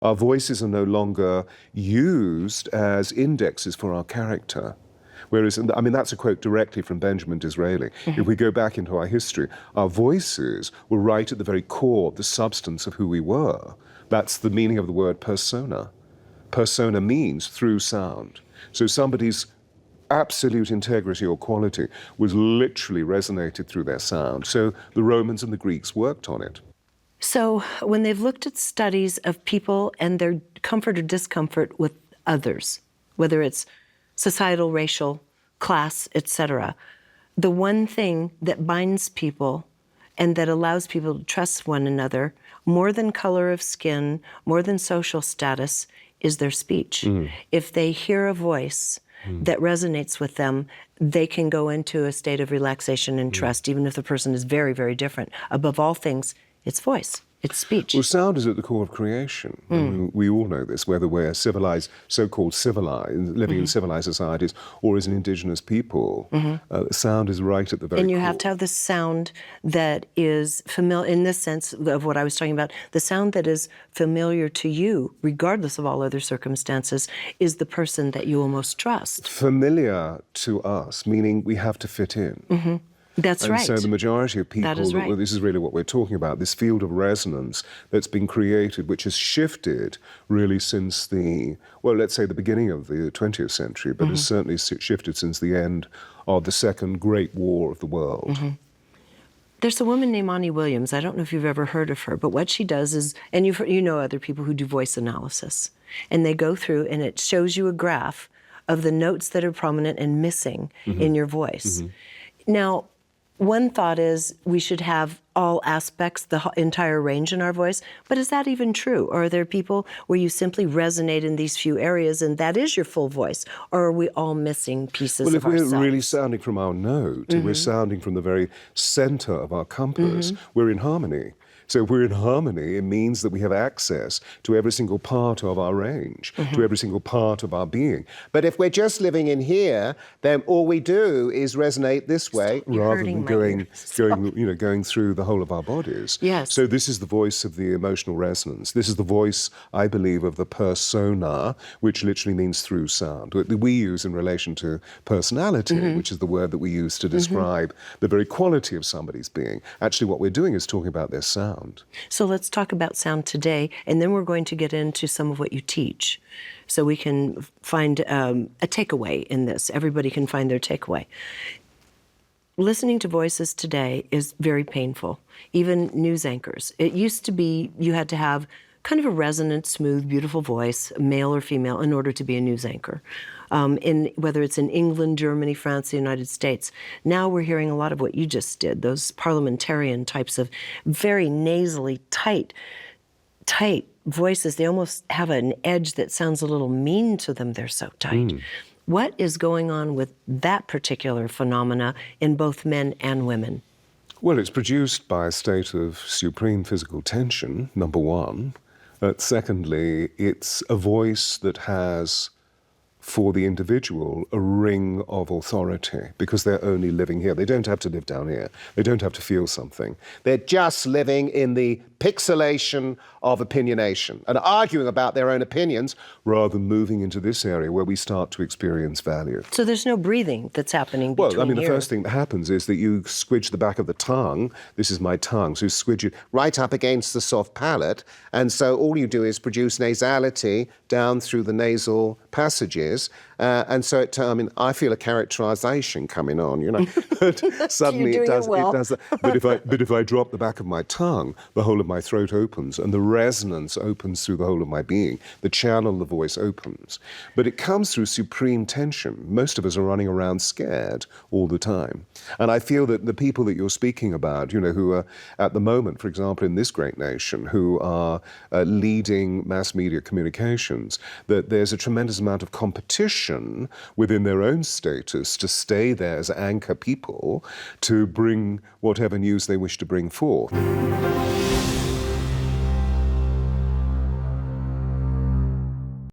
Our voices are no longer used as indexes for our character. Whereas, I mean, that's a quote directly from Benjamin Disraeli. If we go back into our history, our voices were right at the very core, the substance of who we were. That's the meaning of the word persona. Persona means through sound. So somebody's absolute integrity or quality was literally resonated through their sound. So the Romans and the Greeks worked on it. So when they've looked at studies of people and their comfort or discomfort with others, whether it's societal, racial, class, etc., the one thing that binds people and that allows people to trust one another, more than color of skin, more than social status, is their speech. If they hear a voice that resonates with them, they can go into a state of relaxation and trust, even if the person is very, very different. Above all things, it's voice, it's speech. Well, sound is at the core of creation. I mean, we all know this, whether we're civilized, so-called civilized, living in civilized societies, or as an indigenous people. Sound is right at the very core. And you have to have the sound that is familiar, in this sense of what I was talking about, the sound that is familiar to you, regardless of all other circumstances, is the person that you will most trust. Familiar to us, meaning we have to fit in. That's right. And so the majority of people, That is right. well, this is really what we're talking about, this field of resonance that's been created, which has shifted really since the, well, let's say the beginning of the 20th century, but has certainly shifted since the end of the Second Great War of the world. There's a woman named Ani Williams. I don't know if you've ever heard of her, but what she does is, and you know other people who do voice analysis, and they go through and it shows you a graph of the notes that are prominent and missing in your voice. Now, one thought is we should have all aspects, the entire range in our voice, but is that even true? Or are there people where you simply resonate in these few areas and that is your full voice? Or are we all missing pieces of ourselves? Well, if we're really sounding from our note, we're sounding from the very center of our compass, we're in harmony. So if we're in harmony, it means that we have access to every single part of our range, to every single part of our being. But if we're just living in here, then all we do is resonate this way, rather than going through the whole of our bodies. Yes. So this is the voice of the emotional resonance. This is the voice, I believe, of the persona, which literally means through sound. We use in relation to personality, which is the word that we use to describe the very quality of somebody's being. Actually, what we're doing is talking about their sound. So let's talk about sound today, and then we're going to get into some of what you teach, so we can find a takeaway in this. Everybody can find their takeaway. Listening to voices today is very painful, even news anchors. It used to be you had to have kind of a resonant, smooth, beautiful voice, male or female, in order to be a news anchor. Whether it's in England, Germany, France, the United States. Now we're hearing a lot of what you just did, those parliamentarian types of very nasally, tight voices. They almost have an edge that sounds a little mean to them. They're so tight. What is going on with that particular phenomena in both men and women? Well, it's produced by a state of supreme physical tension, number one. Secondly, it's a voice that has, for the individual, a ring of authority, because they're only living here. They don't have to live down here. They don't have to feel something. They're just living in the pixelation of opinionation and arguing about their own opinions rather than moving into this area where we start to experience value. So there's no breathing that's happening between Well, I mean, here. the first thing that happens is that you squidge the back of the tongue. This is my tongue. So you squidge it right up against the soft palate. And so all you do is produce nasality down through the nasal passages. And so I feel a characterization coming on, But suddenly it does that. But if I drop the back of my tongue, the whole of my throat opens and the resonance opens through the whole of my being. The channel of the voice opens. But it comes through supreme tension. Most of us are running around scared all the time. And I feel that the people that you're speaking about, who are at the moment, for example, in this great nation, who are leading mass media communications, that there's a tremendous amount of competition within their own status to stay there as anchor people to bring whatever news they wish to bring forth.